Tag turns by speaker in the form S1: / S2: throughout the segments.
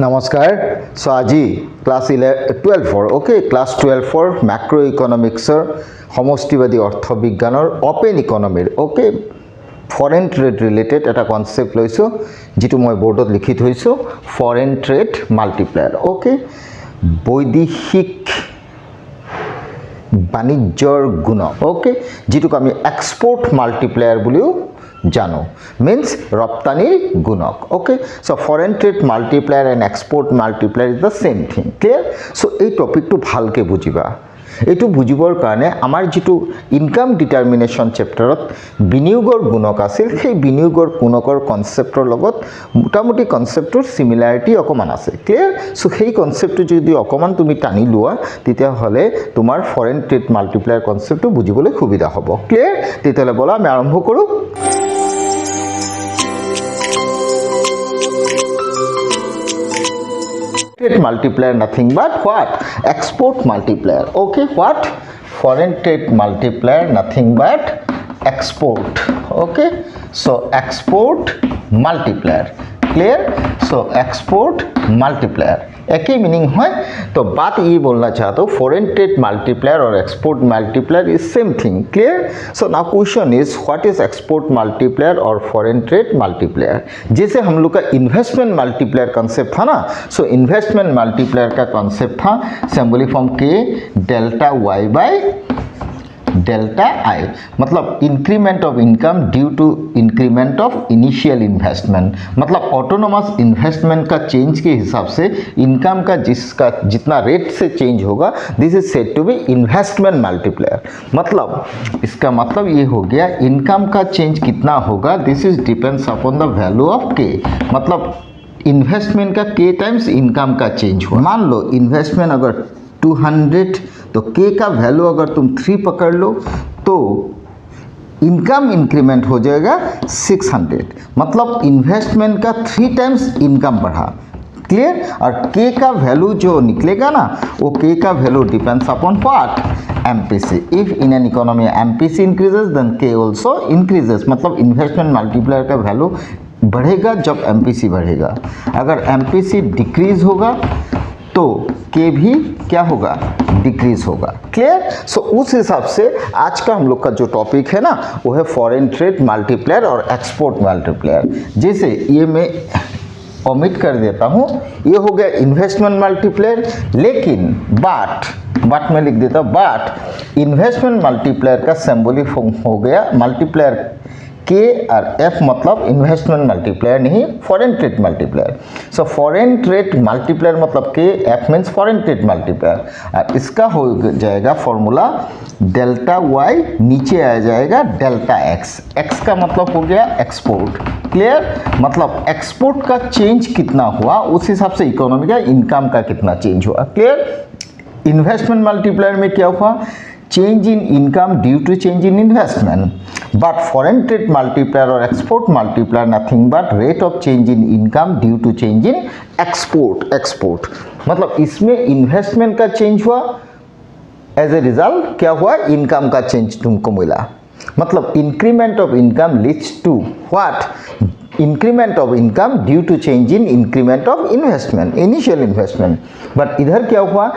S1: নমস্কাৰ সো আজি class 12 okay class 12 macro ইকোনমিক্সৰ সমষ্টিবাদী অৰ্থবিজ্ঞানৰ ওপেন ইকোনমিৰ ওকে ফৰেন ট্ৰেড ৰিলেটেড এটা কনসেপ্ট লৈছো যেটো মই বোৰ্ডত লিখি থৈছো ফৰেন ট্ৰেড মাল্টিপ্লায়াৰ ওকে বৈদেশিক বাণিজ্যৰ গুণক ওকে যেটো আমি এক্সপোর্ট মাল্টিপ্লায়াৰ বুলিও জানো means ৰপ্তানিৰ গুণক okay so foreign trade multiplier and export multiplier is the same thing clear so এই টপিকটো ভালকে বুজিবা এটো বুজিবৰ কাৰণে আমাৰ যেটো ইনকাম ডিটাৰমিনেশন চেপ্টাৰত বিনিয়োগৰ গুণক আছিল সেই বিনিয়োগৰ গুণকৰ কনসেপ্টৰ লগত মোটামুটি কনসেপ্টৰ সিমিলাৰিটি অকমান আছে ক্লিয়াৰ সো সেই কনসেপ্টটো যদি অকমান তুমি টানি লোৱা তেতিয়া হলে তোমাৰ ফৰেন ট্ৰেড মাল্টিপ্লায়াৰ কনসেপ্টটো বুজিবলৈ সুবিধা হ'ব ক্লিয়াৰ তেতিয়ালে বলা আমি আৰম্ভ কৰো trade multiplier nothing but what export multiplier okay what foreign trade multiplier nothing but export okay so export multiplier clear so export multiplier एक ही मीनिंग है तो बात ये बोलना चाहता हूँ फॉरेन ट्रेड मल्टीप्लायर और export multiplier is same thing clear so now question is what is export multiplier और फॉरेन ट्रेड मल्टीप्लायर जैसे हम लोग का इन्वेस्टमेंट मल्टीप्लायर कॉन्सेप्ट था ना सो इन्वेस्टमेंट मल्टीप्लायर का कॉन्सेप्ट था सिंबल फॉर्म के delta y by delta I मतलब increment of income due to increment of initial investment मतलब ऑटोनोमस इन्वेस्टमेंट का चेंज के हिसाब से इनकम का जिसका जितना रेट से चेंज होगा this is said to be investment multiplier मतलब इसका मतलब ये हो गया इनकम का चेंज कितना होगा this is depends upon the value of के मतलब इन्वेस्टमेंट का के टाइम्स इनकम का चेंज हुआ मान लो इन्वेस्टमेंट अगर 200 तो के का वैल्यू अगर तुम 3 पकड़ लो तो इनकम इंक्रीमेंट हो जाएगा 600 मतलब इन्वेस्टमेंट का 3 टाइम्स इनकम बढ़ा क्लियर और के का वैल्यू जो निकलेगा ना वो के का value depends upon what MPC if in an economy MPC increases then K also increases मतलब इन्वेस्टमेंट मल्टीप्लायर का वैल्यू बढ़ेगा जब एमपीसी बढ़ेगा अगर एमपीसी डिक्रीज होगा तो के भी क्या होगा डिक्रीज होगा क्लियर सो उस हिसाब से आज का हम लोग का जो टॉपिक है ना वो है फॉरेन ट्रेड मल्टीप्लायर और एक्सपोर्ट मल्टीप्लायर जैसे ये मैं ओमिट कर देता हूँ ये हो गया इन्वेस्टमेंट मल्टीप्लायर लेकिन बट में लिख देता हूँ बट इन्वेस्टमेंट मल्टीप्लायर का सिंबॉलिक फॉर्म हो गया मल्टीप्लायर के और एफ मतलब इन्वेस्टमेंट मल्टीप्लायर नहीं फॉरेन ट्रेड मल्टीप्लायर सो फॉरेन ट्रेड मल्टीप्लायर मतलब के F means foreign trade multiplier और इसका हो जाएगा फॉर्मूला डेल्टा वाई नीचे आ जाएगा डेल्टा एक्स एक्स का मतलब हो गया एक्सपोर्ट क्लियर मतलब एक्सपोर्ट का चेंज कितना हुआ उस हिसाब से इकोनॉमी का इनकम का कितना चेंज हुआ क्लियर इन्वेस्टमेंट मल्टीप्लायर में क्या हुआ change in income due to change in investment but foreign trade multiplier or export multiplier nothing but rate of change in income due to change in export मतलब इसमें investment का change हुआ as a result क्या हुआ income का change तुमको मिला मतलब increment of income leads to what increment of income due to change in increment of investment initial investment but इधर क्या हुआ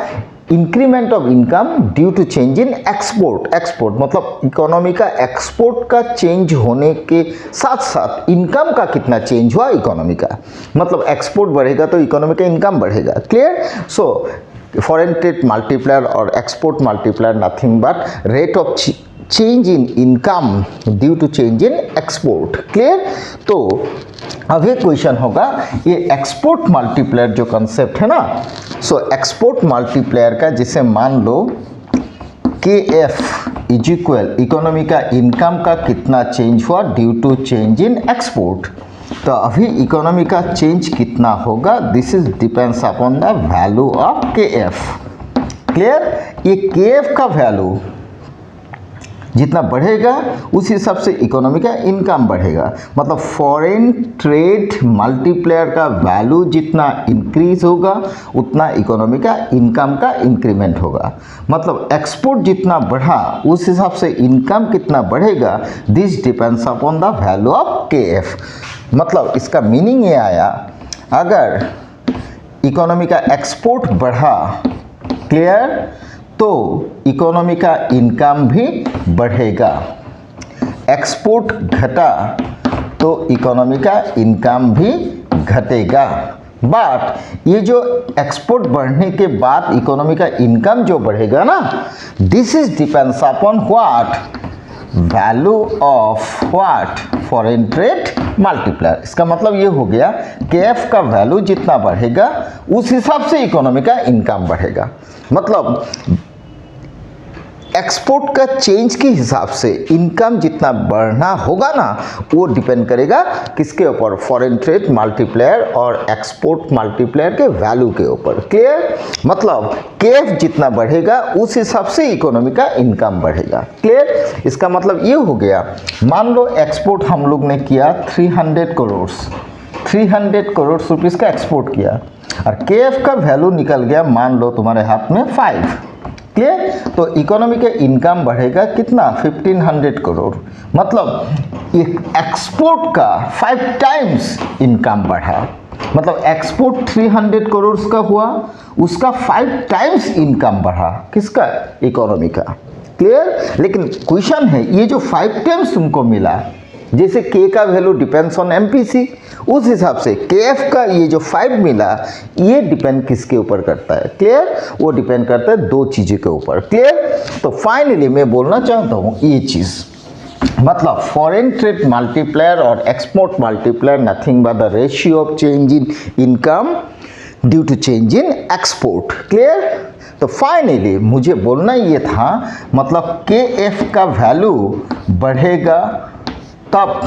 S1: increment of income due to change in export मतलब इकोनॉमी का एक्सपोर्ट का चेंज होने के साथ साथ इनकम का कितना चेंज हुआ इकोनॉमी का मतलब एक्सपोर्ट बढ़ेगा तो इकोनॉमी का इनकम बढ़ेगा clear so foreign trade multiplier और export multiplier nothing but rate of change in income due to change in export clear तो अभी क्वेश्चन होगा ये एक्सपोर्ट मल्टीप्लायर जो कंसेप्ट है ना सो एक्सपोर्ट मल्टीप्लायर का जिसे मान लो K F is equal economy का इनकम का कितना चेंज हुआ due to change in export तो अभी इकोनॉमी का चेंज कितना होगा this is depends upon the value of K F clear ये के एफ का वैल्यू जितना बढ़ेगा उस हिसाब से इकोनॉमी का इनकम बढ़ेगा मतलब फॉरेन ट्रेड मल्टीप्लायर का वैल्यू जितना इंक्रीज होगा उतना इकोनॉमी का इनकम का इंक्रीमेंट होगा मतलब एक्सपोर्ट जितना बढ़ा उस हिसाब से इनकम कितना बढ़ेगा this depends upon the value of K F मतलब इसका मीनिंग ये आया अगर इकोनॉमी का एक्सपोर्ट बढ़ा, क्लियर, तो इकोनॉमी का इनकम भी बढ़ेगा। एक्सपोर्ट घटा तो इकोनॉमी का इनकम भी घटेगा। बट ये जो एक्सपोर्ट बढ़ने के बाद इकोनॉमी का इनकम जो बढ़ेगा ना, this is depends upon what, value of what, foreign trade multiplier. इसका मतलब ये हो गया केएफ का वैल्यू जितना बढ़ेगा उस हिसाब से इकोनॉमी का इनकम बढ़ेगा। मतलब एक्सपोर्ट का चेंज के हिसाब से इनकम जितना बढ़ना होगा ना, वो डिपेंड करेगा किसके ऊपर, फॉरेन ट्रेड मल्टीप्लायर और एक्सपोर्ट मल्टीप्लायर के वैल्यू के ऊपर। क्लियर, मतलब केएफ जितना बढ़ेगा उस हिसाब से इकोनॉमी का इनकम बढ़ेगा। क्लियर, इसका मतलब ये हो गया, मान लो एक्सपोर्ट हम लोग ने किया 300 करोड़ रुपीस का एक्सपोर्ट किया और केएफ का वैल्यू निकल गया मान लो तुम्हारे हाथ में 5। क्लियर, तो इकोनॉमी का इनकम बढ़ेगा कितना, 1500 करोड़। मतलब एक्सपोर्ट का 5 टाइम्स इनकम बढ़ा। मतलब एक्सपोर्ट 300 करोड़ का हुआ, उसका 5 टाइम्स इनकम बढ़ा, किसका, इकोनॉमी का। क्लियर, लेकिन क्वेश्चन है ये जो 5 टाइम्स तुमको मिला, जैसे के का वैल्यू डिपेंड्स ऑन एमपीसी, उस हिसाब से केएफ का ये जो 5 मिला ये डिपेंड किसके ऊपर करता है, क्लियर, वो डिपेंड करता है दो चीज़ों के ऊपर। क्लियर, तो फाइनली मैं बोलना चाहता हूँ ये चीज़, मतलब फॉरेन ट्रेड मल्टीप्लायर और export multiplier nothing but the ratio of change in income due to change in export. Clear, तो फाइनली मुझे बोलना ये था, मतलब केएफ का वैल्यू बढ़ेगा तब,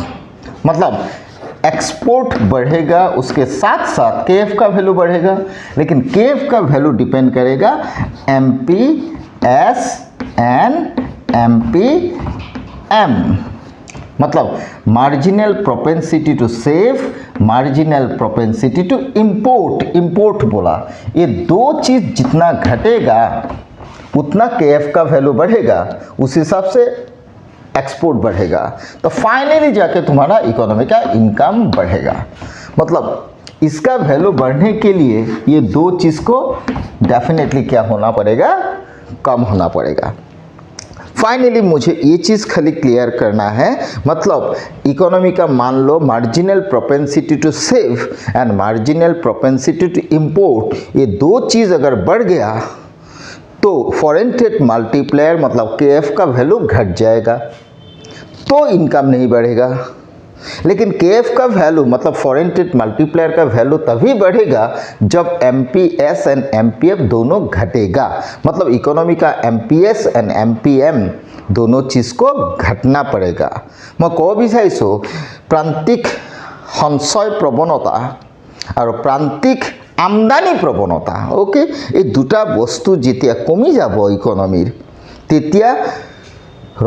S1: मतलब एक्सपोर्ट बढ़ेगा उसके साथ साथ केएफ का वैल्यू बढ़ेगा, लेकिन केएफ का वैल्यू डिपेंड करेगा एमपीएस एंड एमपीएम, मतलब marginal propensity to save, marginal propensity to import बोला, ये दो चीज़ जितना घटेगा उतना केएफ का वैल्यू बढ़ेगा, उस हिसाब से एक्सपोर्ट बढ़ेगा, तो फाइनली जाके तुम्हारा इकोनॉमी का इनकम बढ़ेगा। मतलब इसका वैल्यू बढ़ने के लिए ये दो चीज़ को डेफिनेटली क्या होना पड़ेगा, कम होना पड़ेगा। फाइनली मुझे ये चीज़ खाली क्लियर करना है, मतलब इकोनॉमी का मान लो marginal propensity to save and marginal propensity to import, ये दो चीज़ अगर बढ़ गया तो फॉरेन ट्रेड मल्टीप्लायर मतलब केएफ का वैल्यू घट जाएगा, तो इनकम नहीं बढ़ेगा। लेकिन केएफ का वैल्यू मतलब फॉरेन ट्रेड मल्टीप्लायर का वैल्यू तभी बढ़ेगा जब एमपीएस एंड एमपीएफ दोनों घटेगा, मतलब इकोनॉमी का एमपीएस एंड एमपीएम दोनों चीज़ को घटना पड़ेगा। मैं कह विचारिছোঁ प्रांतिक সঞ্চয় प्रवणता और प्रांतिक আমদানি प्रवणता, ओके, এই দুটা বস্তু যেতিয়া কমি যাব ইকোনমিৰ, তেতিয়া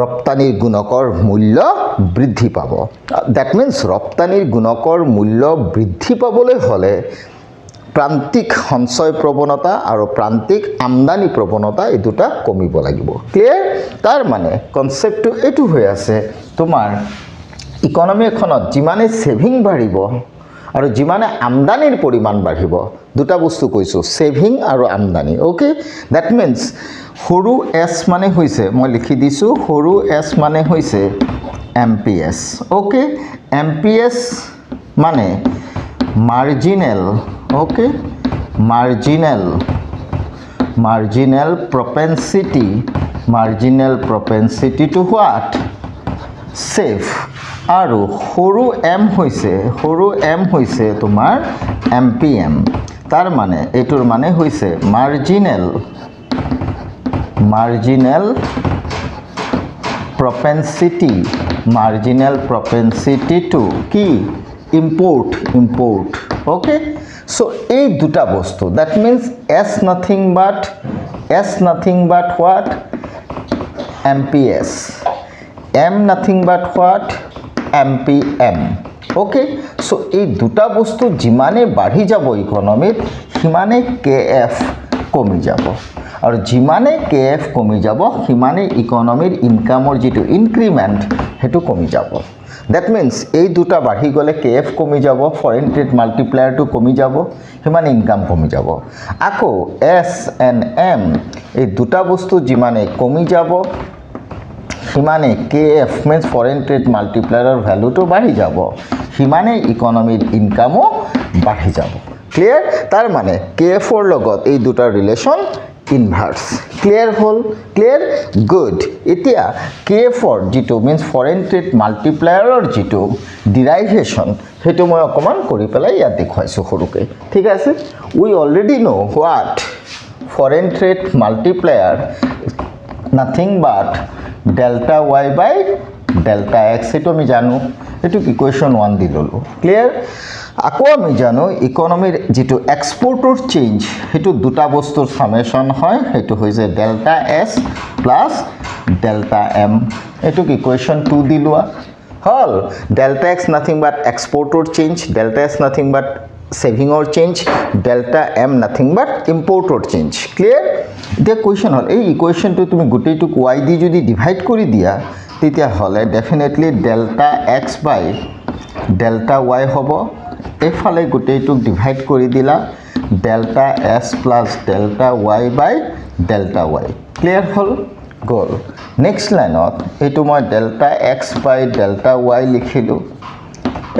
S1: রপ্তানির গুণকৰ মূল্য বৃদ্ধি পাব। দ্যাট মিন্স রপ্তানির গুণকৰ মূল্য বৃদ্ধি পাবলৈ হলে प्रांतिक সঞ্চয় प्रवणता और प्रांतिक আমদানি प्रवणता এই দুটা কমিব লাগিব। ক্লিয়াৰ, তাৰ মানে কনসেপ্টটো এইটো হৈ আছে, তোমাৰ ইকোনমি এখনত যিমানে সেভিং বাঢ়িব और जिमाने आमदानिर परिमाण बढ़िब, दुटा बस्तु कैसो, सेविंग और आमदानी। ओके, दैट मीन्स सरू एस माने होइसे, मैं लिखि दिसु, सरू एस माने होइसे एमपीएस। ओके, एमपीएस माने marginal, okay, marginal propensity to what, save. और सरू एम होइसे तुमार एमपीएम, तार माने एटुर माने होइसे मार्जिनल प्रोपेंसिटी टू की इम्पोर्ट। ओके, सो ये दुटा बस्तु, दैट मीन्स एस नथिंग बाट व्हाट, एमपीएस, एम नथिंग बाट व्हाट, एमपीएम। ओके, सो ये दुटा बस्तु जिमाने बाढ़ी যাব इकोनॉमित सिमाने केएफ कमी যাব, और जिमाने केएफ कमी যাব सिमाने इकोनॉमिर इनकामर जी इनक्रिमेंट हेतु कमी যাব। দ্যাট মিন্স এই দুটা বাঢ়ি গ'লে KF কমি যাব, ফৰেন ট্ৰেড মাল্টিপ্লায়াৰটো কমি যাব, সিমানে ইনকাম কমি যাব। আকৌ S and M এই দুটা বস্তু যিমানে কমি যাব সিমানে KF মিন্স ফৰেন ট্ৰেড মাল্টিপ্লায়াৰৰ ভ্যালুটো বাঢ়ি যাব, সিমানে ইকনমিৰ ইনকামো বাঢ়ি যাব। ক্লিয়াৰ? তাৰ মানে KFৰ লগত এই দুটা ৰিলেশ্যন ইনভাৰ্স। ক্লিয়াৰ হল? ক্লিয়াৰ? গুড। এতিয়া KFৰ যিটো মিন্স ফৰেন ট্ৰেড মাল্টিপ্লায়াৰৰ যিটো ডিৰাইভেশ্যন সেইটো মই অকমান কৰি পেলাই ইয়াত দেখুৱাইছো সৰুকে। ঠিক আছে? We already know what foreign trade multiplier nothing but delta y by delta x, সেইটো আমি জানো, এইটো ইকুৱেশ্যন 1 দি ললো। ক্লিয়াৰ? আকৌ আমি জানো ইকনমিৰ যিটো এক্সপোৰ্টৰ চেঞ্জ সেইটো দুটা বস্তুৰ সামেশন হয়, সেইটো হৈছে delta s plus delta m, এইটো ইকুৱেশ্যন 2 দি লোৱা হল। ডেল্টা x নাথিং বাট এক্সপোৰ্টৰ change, delta s nothing but সেভিংৰ change, delta m nothing but ইম্পোৰ্টৰ চেঞ্জ। ক্লিয়াৰ? এতিয়া কুৱেশ্যন হল এই ইকুৱেশ্যনটো তুমি গোটেইটোক y দি যদি ডিভাইড কৰি দিয়া তেতিয়া হলে definitely delta x by delta y হ'ব। এইফালে গোটেইটোক ডিভাইড কৰি দিলা delta s plus delta y by delta y। Clear হল? গল। নেক্সট লাইনত এইটো মই delta x by delta y লিখিলো।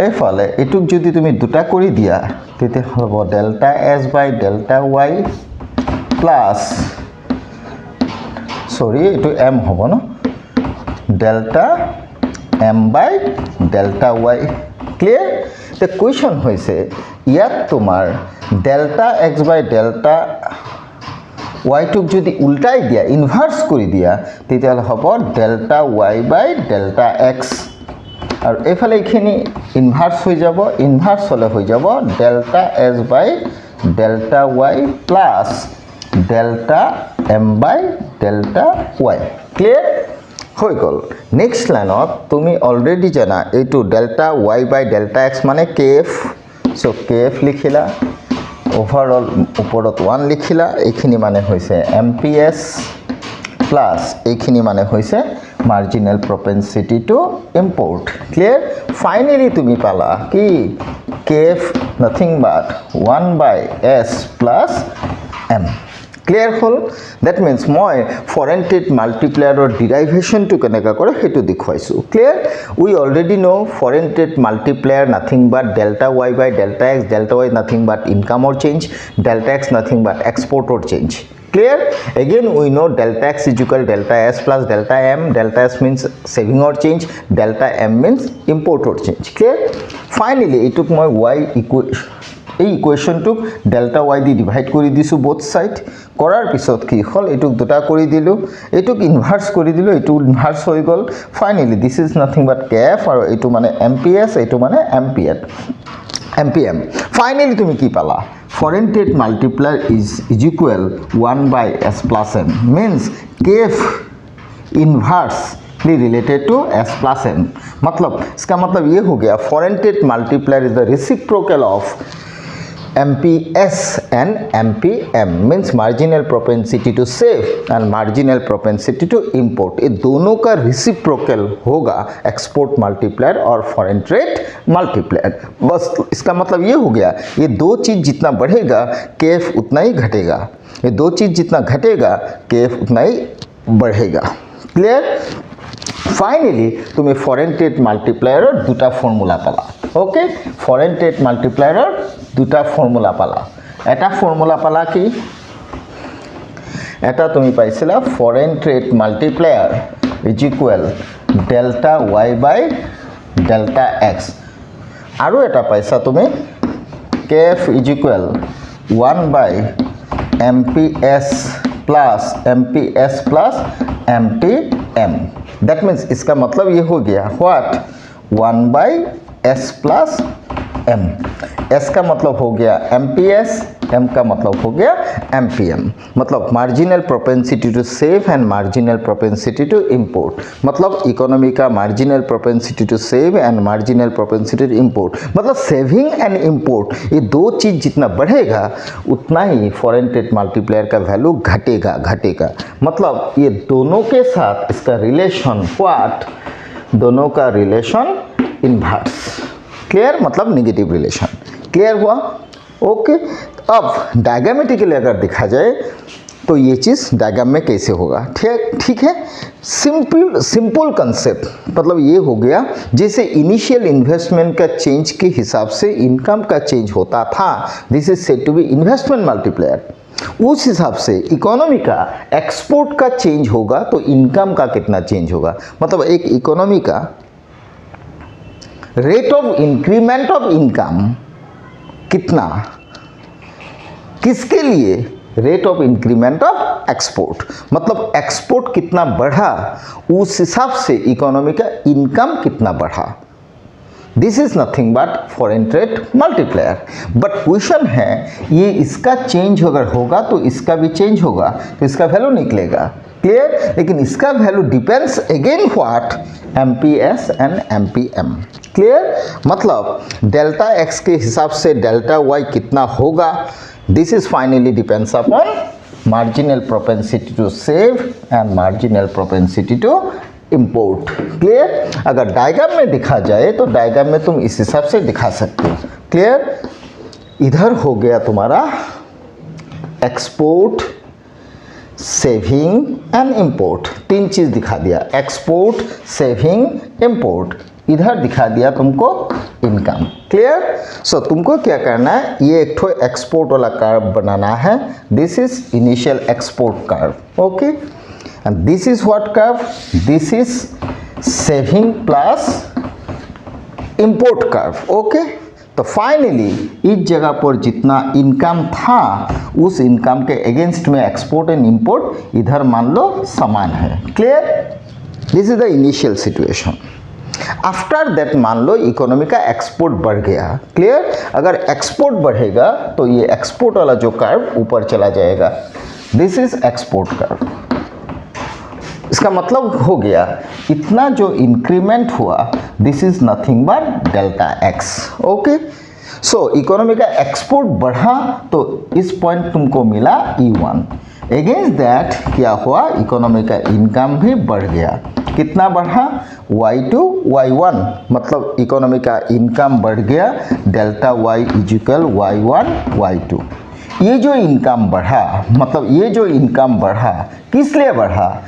S1: এইফালে এইটোক যদি তুমি দুটা কৰি দিয়া তেতিয়া হ'ব delta s by delta y plus sorry এইটো m হ'ব ন, delta m by delta y। Clear? The question হৈছে ইয়াত তোমাৰ delta x by delta y টুক যদি উল্টাই দিয়া ইনভার্স কৰি দিয়া তেতিয়াহলে হ'ব delta y by delta x, আৰু এইফালে এইখিনি ইনভার্স হৈ যাব, ইনভার্স হলে হৈ যাব delta s by delta y plus delta m by delta y। Clear? হৈ গল। নেক্সট লাইনত তুমি অলৰেডি জানা এইটো delta y by delta x মানে KF, সো KF লিখিলা, ওভাৰঅল ওপৰত 1 লিখিলা, এইখিনি মানে হৈছে MPS প্লাস এইখিনি মানে হৈছে marginal propensity to import. Clear? Finally তুমি পালা কি KF nothing but 1 by S plus M। Clear হল? দ্যাট মিন্স মই ফৰেন ট্ৰেড মাল্টিপ্লায়াৰৰ ডিৰাইভেশ্যনটো কেনেকৈ কৰে সেইটো দেখুৱাইছো। Clear? We already know foreign trade multiplier nothing but delta y by delta x, delta y nothing but ইনকামৰ change, delta x nothing but এক্সপোৰ্টৰ change. Clear? Again we know delta x is equal delta s plus delta m. Delta s means saving or change, delta m means import or change. Clear? Finally it took my y এই ইকুৱেশ্যনটোক delta y দি divide কৰি দিছো both side, কৰাৰ পিছত কি হল এটুক দুটা কৰি দিলো, এটুক ইনভার্স কৰি দিলো, এটু ইনভার্স হৈ গল। Finally this is nothing but KF আৰু এটু মানে MPS, এটু মানে MPM। ফাইনালি তুমি কি পালা? Foreign trade multiplier is equal 1 by S plus M, means KF inversely related to S plus M। मतलब इसका मतलब ये हो गया foreign trade multiplier is the reciprocal of MPS and MPM, means marginal propensity to save and marginal propensity to import। ये दोनों का reciprocal होगा export multiplier और foreign trade multiplier। बस इसका मतलब ये हो गया ये दो चीज़ जितना बढ़ेगा KF उतना ही घटेगा, ये दो चीज़ जितना घटेगा KF उतना ही बढ़ेगा। क्लियर? फाइनली तुम्हें फॉरेन ट्रेड माल्टिप्लायरर दुटा फर्मुला पाला। ओके, फॉरेन ट्रेड माल्टिप्लायरर दुटा फर्मुला पाला। एटा फर्मुला पाला कि एटा तुम पाइছিলা foreign trade multiplier is equal delta y by delta x, আৰু এটা পাইছা তুমি KF is equal 1 by MPS plus MTM। That means इसका मतलब ये हो गया what 1 by S plus M। S का मतलब हो गया MPS, M का मतलब हो गया MPM। मतलब marginal propensity to save and marginal propensity to import. मतलब इकोनॉमी का marginal propensity to save and marginal propensity to import. मतलब सेविंग एंड इंपोर्ट ये दो चीज़ जितना बढ़ेगा उतना ही फॉरेन ट्रेड मल्टीप्लायर का वैल्यू घटेगा। मतलब ये दोनों के साथ इसका रिलेशन व्हाट, दोनों का रिलेशन इन्वर्स। क्लियर, मतलब निगेटिव रिलेशन। क्लियर हुआ? ओके। अब डायग्रामेटिकली अगर देखा जाए तो ये चीज़ डायग्राम में कैसे होगा, ठीक है। सिंपल कंसेप्ट, मतलब ये हो गया जैसे इनिशियल इन्वेस्टमेंट का चेंज के हिसाब से इनकम का चेंज होता था, this is said to be investment multiplier. उस हिसाब से इकोनॉमी का एक्सपोर्ट का चेंज होगा तो इनकम का कितना चेंज होगा, मतलब एक इकोनॉमी का rate of increment of income कितना, किसके लिए, rate of increment of export, मतलब एक्सपोर्ट कितना बढ़ा उस हिसाब से इकोनॉमी का इनकम कितना बढ़ा। This is nothing but foreign trade multiplier. But question है ये इसका चेंज अगर होगा तो इसका भी चेंज होगा तो इसका वैल्यू निकलेगा। क्लियर, लेकिन इसका value depends again what, MPS and MPM. Clear, मतलब डेल्टा एक्स के हिसाब से डेल्टा वाई कितना होगा, this is finally depends upon marginal propensity to save and marginal propensity to import. Clear, अगर डायग्राम में दिखा जाए तो डायग्राम में तुम इस हिसाब से दिखा सकते हो। क्लियर, इधर हो गया तुम्हारा एक्सपोर्ट, सेविंग एंड इंपोर्ट, तीन चीज दिखा दिया, एक्सपोर्ट, सेविंग, इंपोर्ट। इधर दिखा दिया तुमको इनकम। क्लियर, सो तुमको क्या करना है, ये एक ठो एक्सपोर्ट वाला कर्व बनाना है, this is initial export curve. Okay, and this is what curve, this is saving plus import curve. Okay, तो फाइनली इस जगह पर जितना इनकम था उस इनकम के अगेंस्ट में एक्सपोर्ट एंड इंपोर्ट इधर मान लो समान है। Clear, this is the initial situation. After that मान लो इकोनॉमी का एक्सपोर्ट बढ़ गया। क्लियर, अगर एक्सपोर्ट बढ़ेगा तो ये एक्सपोर्ट वाला जो कर्व ऊपर चला जाएगा, दिस इज एक्सपोर्ट कर्व। इसका मतलब हो गया इतना जो इंक्रीमेंट हुआ, this is nothing but delta x. Okay, so economy का एक्सपोर्ट बढ़ा तो इस पॉइंट तुमको मिला E1। अगेंस्ट दैट क्या हुआ, इकोनॉमी का इनकम भी बढ़ गया। कितना बढ़ा, Y2 Y1, मतलब इकोनॉमी का इनकम बढ़ गया, delta Y is equal Y1 Y2। ये जो इनकम बढ़ा, मतलब ये जो इनकम बढ़ा किस लिए बढ़ा,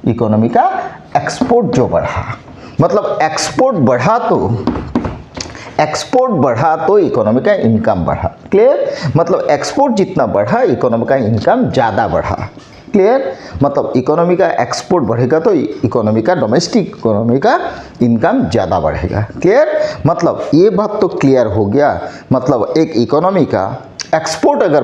S1: इकोनॉमी का एक्सपोर्ट जो बढ़ा, मतलब एक्सपोर्ट बढ़ा तो इकोनॉमी का इनकम बढ़ा। क्लियर, मतलब एक्सपोर्ट जितना बढ़ा इकोनॉमी का इनकम ज़्यादा बढ़ा। क्लियर, मतलब इकोनॉमी का एक्सपोर्ट बढ़ेगा तो इकोनॉमी का डोमेस्टिक इकोनॉमी का इनकम ज़्यादा बढ़ेगा। क्लियर, मतलब ये बात तो क्लियर हो गया, मतलब एक इकोनॉमी का एक्सपोर्ट अगर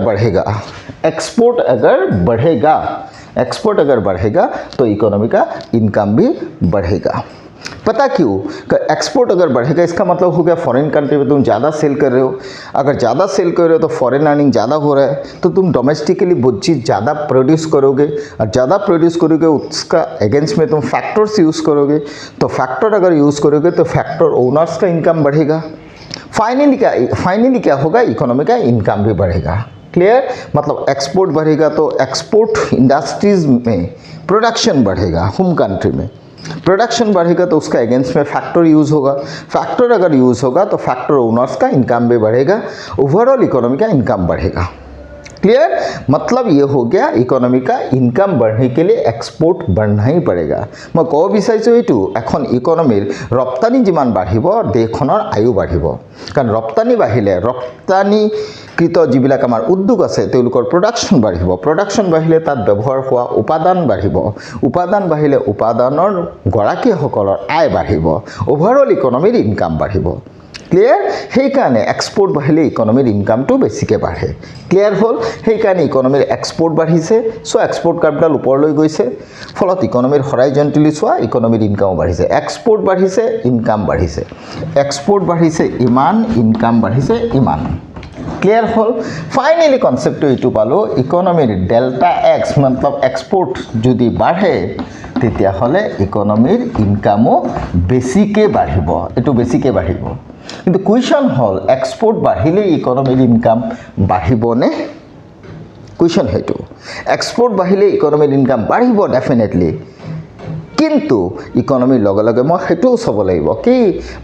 S1: बढ़ेगा तो इकोनॉमी का इनकम भी बढ़ेगा। पता क्यों, एक्सपोर्ट अगर बढ़ेगा इसका मतलब हो गया फॉरेन कंट्री में तुम ज़्यादा सेल कर रहे हो, अगर ज़्यादा सेल कर रहे हो तो फॉरेन अर्निंग ज़्यादा हो रहा है तो तुम डोमेस्टिकली वो चीज़ ज़्यादा प्रोड्यूस करोगे, और ज़्यादा प्रोड्यूस करोगे उसका अगेंस्ट में तुम फैक्टर्स यूज़ करोगे, तो फैक्टर अगर यूज़ करोगे तो फैक्टर ओनर्स का इनकम बढ़ेगा। फाइनली क्या होगा, इकोनॉमी का इनकम भी बढ़ेगा। क्लियर, मतलब एक्सपोर्ट बढ़ेगा तो एक्सपोर्ट इंडस्ट्रीज में प्रोडक्शन बढ़ेगा, होम कंट्री में प्रोडक्शन बढ़ेगा तो उसका अगेंस्ट में फैक्टर यूज़ होगा, फैक्टर अगर यूज़ होगा तो फैक्टर ओनर्स का इनकम भी बढ़ेगा, ओवरऑल इकोनॉमी का इनकम बढ़ेगा। क्लियर, मतलब ये हो गया इकोनॉमी का इनकम बढ़ने के लिए एक्सपोर्ट बढ़ना ही पड़ेगा। मैं कब विचारिছোঁ এইটো, এখন ইকনমিৰ ৰপ্তানি যিমান বাঢ়িব দেশখনৰ আয়ু বাঢ়িব, কাৰণ ৰপ্তানি বাঢ়িলে ৰপ্তানিকৃত যিবিলাক আমাৰ উদ্যোগ আছে তেওঁলোকৰ প্ৰডাকশ্যন বাঢ়িব, প্ৰডাকশ্যন বাঢ়িলে তাত ব্যৱহাৰ হোৱা উপাদান বাঢ়িব, উপাদান বাঢ়িলে উপাদানৰ গৰাকীসকলৰ আয় বাঢ়িব, ওভাৰঅল ইকনমিৰ ইনকাম বাঢ়িব। ক্লিয়াৰ, সেইকাৰণে এক্সপোৰ্ট বাঢ়িলে ইকনমিৰ ইনকামটো বেছিকৈ বাঢ়ে। ক্লিয়াৰ হ'ল, সেইকাৰণে ইকনমিৰ এক্সপোৰ্ট বাঢ়িছে, চ' এক্সপোৰ্ট কাৰ্ভডাল ওপৰলৈ গৈছে, ফলত ইকনমিৰ হৰাইজণ্টেলি চোৱা ইকনমিৰ ইনকামো বাঢ়িছে, এক্সপোৰ্ট বাঢ়িছে ইনকাম বাঢ়িছে, এক্সপোৰ্ট বাঢ়িছে ইমান, ইনকাম বাঢ়িছে ইমান। ক্লিয়াৰ হ'ল, ফাইনেলি কনচেপ্টটো এইটো পালোঁ, ইকনমিৰ ডেল্টা এক্স মতলব এক্সপোৰ্ট যদি বাঢ়ে তেতিয়াহ'লে ইকনমিৰ ইনকামো বেছিকৈ বাঢ়িব, এইটো বেছিকৈ বাঢ়িব। কিন্তু কুৱেশ্যন হ'ল এক্সপোৰ্ট বাঢ়িলে ইকনমিৰ ইনকাম বাঢ়িবনে, কুৱেশ্যন সেইটো। এক্সপোৰ্ট বাঢ়িলে ইকনমিৰ ইনকাম বাঢ়িব ডেফিনেটলি, কিন্তু ইকনমিৰ লগে লগে মই হেতুও চাব লাগিব কি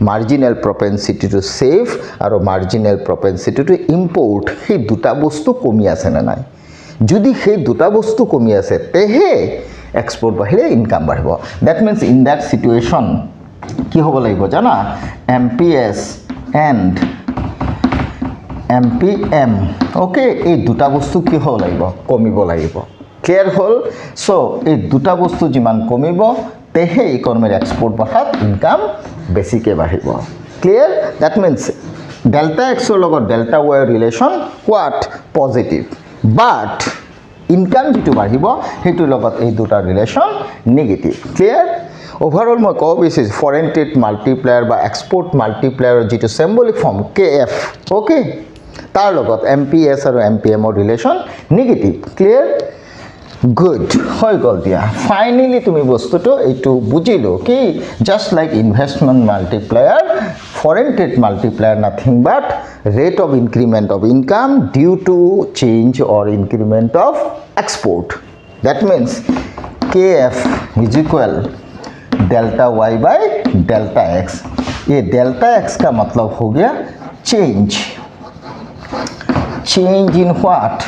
S1: মাৰ্জিনেল প্ৰপেনচিটি টু সেভ আৰু মাৰ্জিনেল প্ৰপেনচিটি টু ইম্পোৰ্ট সেই দুটা বস্তু কমি আছে না নাই যদি সেই দুটা বস্তু কমি আছে তেহে এক্সপোর্ট বাহিৰে ইনকাম বাঢ়িব that means in that situation কি হ'ব লাগিব জানা এমপিএস এণ্ড এমপিএম ওকে এই দুটা বস্তু কি হ'ব লাগিব কমিব লাগিব ক্লিয়াৰ হ'ল সো এই দুটা বস্তু যিমান কমিব তেহে ইকনমিৰ এক্সপোর্ট বাঢ়াত ইনকাম বেছিকৈ বাঢ়িব ক্লিয়াৰ দ্যাট মিন্স ডেল্টা এক্সৰ লগত ডেল্টা ৱাইৰ relation what positive but income যেটো বাঢ়িব হেতুৰ লগত এই দুটা ৰিলেশ্যন নেগেটিভ ক্লিয়াৰ ওভাৰঅল মই ক'ব বিচাৰিছোঁ ফৰেন ট্ৰেড মাল্টিপ্লায়াৰ বা এক্সপোর্ট মাল্টিপ্লায়াৰৰ যেটো সিম্বলিক ফৰ্ম কেএফ ওকে তাৰ লগত এমপিএস আৰু এমপিএমৰ ৰিলেশ্যন নেগেটিভ ক্লিয়াৰ গুড হৈ গ'ল দিয়া ফাইনেলি তুমি বস্তুটো এইটো বুজিলো কি just like investment multiplier foreign trade multiplier nothing but rate of increment of income due to change or increment of export that means KF is equal delta y by delta x ये delta x का मतलब हो गया change in what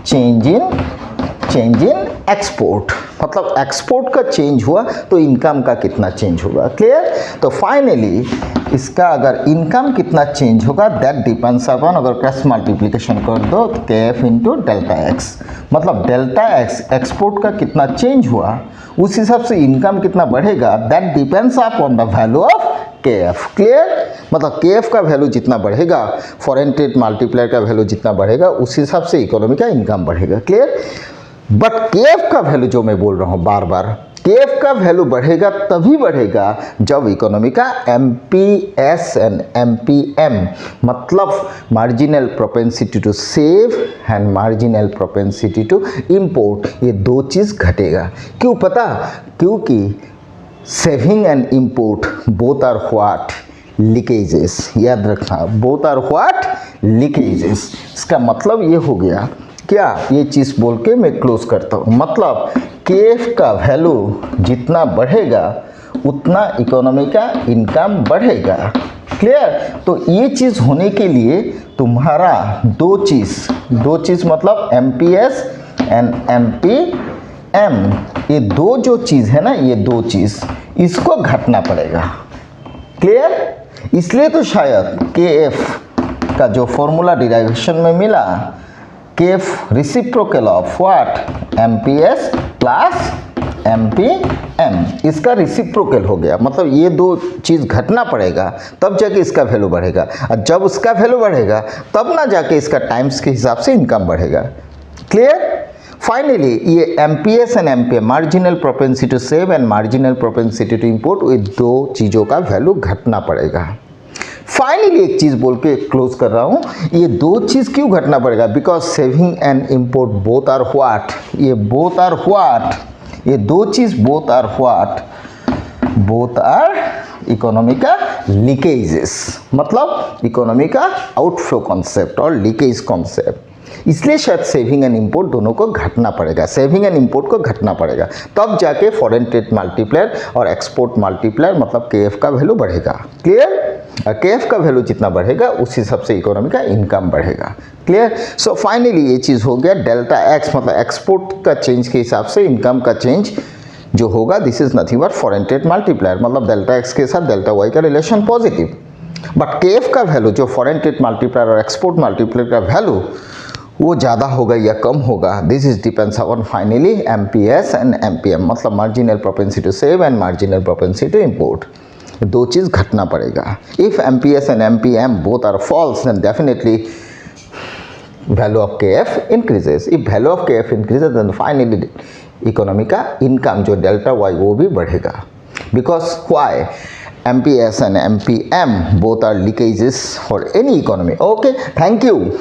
S1: change in export मतलब export का change हुआ तो income का कितना चेंज होगा क्लियर तो फाइनली इसका अगर इनकम कितना चेंज होगा दैट डिपेंड्स अपॉन अगर क्रॉस मल्टीप्लिकेशन कर दो तो KF इंटू डेल्टा एक्स मतलब डेल्टा एक्स एक्सपोर्ट का कितना चेंज हुआ उस हिसाब से इनकम कितना बढ़ेगा that depends upon the value of KF clear मतलब KF का वैल्यू जितना बढ़ेगा फॉरेन ट्रेड मल्टीप्लायर का वैल्यू जितना बढ़ेगा उस हिसाब से इकोनॉमी का इनकम बढ़ेगा क्लियर बट KF का वैल्यू जो मैं बोल रहा हूँ बार बार KF का वैल्यू बढ़ेगा तभी बढ़ेगा जब इकोनॉमी का MPS एंड MPM मतलब marginal propensity to save and marginal propensity to import ये दो चीज़ घटेगा क्यों पता क्योंकि saving and import both are what leakages याद रखना बोथ आर व्हाट लीकेजेस इसका मतलब ये हो गया क्या ये चीज़ बोल के मैं क्लोज करता हूँ मतलब KF का वैल्यू जितना बढ़ेगा उतना इकोनॉमी का इनकम बढ़ेगा क्लियर तो ये चीज़ होने के लिए तुम्हारा दो चीज़ मतलब MPS एंड MPM ये दो जो चीज़ है ना ये दो चीज़ इसको घटना पड़ेगा क्लियर इसलिए तो शायद KF का जो फॉर्मूला डिराइवेशन में मिला KF reciprocal of what MPS plus MPM इसका रेसिप्रोकल हो गया मतलब ये दो चीज़ घटना पड़ेगा तब जाके इसका वैल्यू बढ़ेगा और जब उसका वैल्यू बढ़ेगा तब ना जाके इसका टाइम्स के हिसाब से इनकम बढ़ेगा क्लियर फाइनली ये MPS and MPM marginal propensity to save and marginal propensity to import ये दो चीज़ों का वैल्यू घटना पड़ेगा फाइनली एक चीज़ बोल के क्लोज कर रहा हूँ ये दो चीज़ क्यों घटना पड़ेगा because saving and import both are what ये बोथ आर व्हाट ये दो चीज़ बोथ आर इकोनॉमी का लीकेजेस मतलब इकोनॉमी का आउटफ्लो कॉन्सेप्ट और लीकेज कॉन्सेप्ट इसलिए शायद सेविंग एंड इंपोर्ट दोनों को घटना पड़ेगा सेविंग एंड इंपोर्ट को घटना पड़ेगा तब जाके फॉरेन ट्रेड मल्टीप्लायर और एक्सपोर्ट मल्टीप्लायर मतलब KF का वैल्यू बढ़ेगा क्लियर KF का वैल्यू जितना बढ़ेगा उस हिसाब से इकोनॉमी का इनकम बढ़ेगा क्लियर सो फाइनली ये चीज़ हो गया डेल्टा एक्स मतलब एक्सपोर्ट का चेंज के हिसाब से इनकम का चेंज जो होगा this is nothing but foreign trade multiplier मतलब डेल्टा एक्स के साथ डेल्टा वाई का रिलेशन पॉजिटिव बट KF का वैल्यू जो फॉरेन ट्रेड मल्टीप्लायर और एक्सपोर्ट मल्टीप्लायर का वैल्यू वो ज़्यादा होगा या कम होगा this is depends upon finally MPS and MPM मतलब marginal propensity to save and marginal propensity to import दो चीज़ घटना पड़ेगा if MPS and MPM both are falls then definitely value of KF increases if value of KF increases then finally economy का income जो delta Y वो भी बढ़ेगा because why MPS and MPM both are leakages for any economy okay thank you